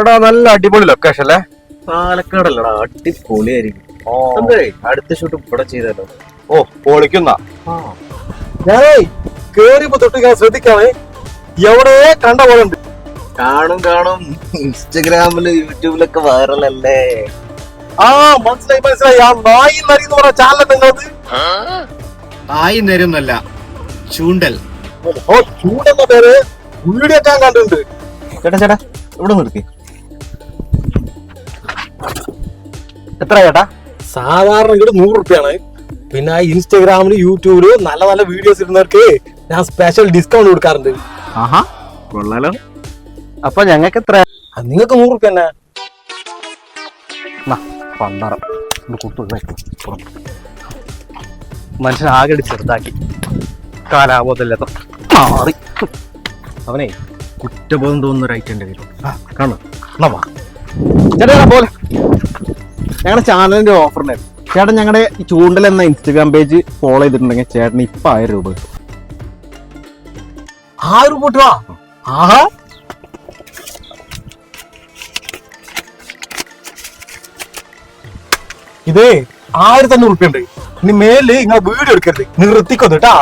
എടാ നല്ല അടിപൊളി ലൊക്കേഷൻ അല്ലേ? പാലക്കാടല്ലടാ, അടിപൊളിയായിരിക്കും. അടുത്ത ഷൂട്ട് ഇവിടെ ചെയ്തല്ലോ. ഓ പൊളിക്കുന്ന. ഞാനേ കേറിയപ്പോ തൊട്ട് ഞാൻ ശ്രദ്ധിക്കാണ്, എവിടെ കണ്ട പോലെ ഉണ്ട്. കാണും ഇൻസ്റ്റഗ്രാമില് യൂട്യൂബിലൊക്കെ വൈറലല്ലേ? ആ മനസ്സിലായി. ആ നായി നരി എന്ന് പറഞ്ഞ ചാനൽ നിങ്ങൾക്ക്? ആയി നേരൊന്നല്ല, ചൂണ്ടൽ. ഓ ചൂടെന്ന പേര് വീഡിയോ ഞാൻ കണ്ടിട്ടുണ്ട്. ചേട്ടാ ഇവിടെ നിർത്തി. എത്ര ചേട്ടാ? സാധാരണ ഇവിടെ 100 റുപ്യാണ്. പിന്നെ ഇൻസ്റ്റാഗ്രാമില് യൂട്യൂബില് നല്ല നല്ല വീഡിയോസ് ഇടുന്നവർക്ക് ഞാൻ സ്പെഷ്യൽ ഡിസ്കൗണ്ട് കൊടുക്കാറുണ്ട്. ആഹാ കൊള്ളാലോ. അപ്പൊ ഞങ്ങൾക്ക് എത്ര? നിങ്ങൾക്ക് 100 റുപ്യ തന്നെ. മനുഷ്യൻ ആകെ ചെറുതാക്കി കാലാബോധമില്ലാത്ത മാറി. അവനെ കുറ്റബോധം തോന്നുന്ന ഒരു ഐറ്റം കാണോ ചേട്ടാ പോലെ ഞങ്ങളുടെ ചാനലിന്റെ ഓഫർ ഉണ്ടായിരുന്നു. ചേട്ടൻ ഞങ്ങളുടെ ചൂണ്ടൽ എന്ന ഇൻസ്റ്റാഗ്രാം പേജ് ഫോളോ ചെയ്തിട്ടുണ്ടെങ്കിൽ ചേട്ടന് ഇപ്പൊ 1000 രൂപ കിട്ടും. 1000 രൂപ കിട്ടുവാ? ആഹാ, ഇതേ 1500 റുപ്യ ഉണ്ട്. ഇനി മേലില് നിങ്ങൾ വീഡിയോ എടുക്കരുത്, നിർത്തിക്കൊന്നു കേട്ടാ.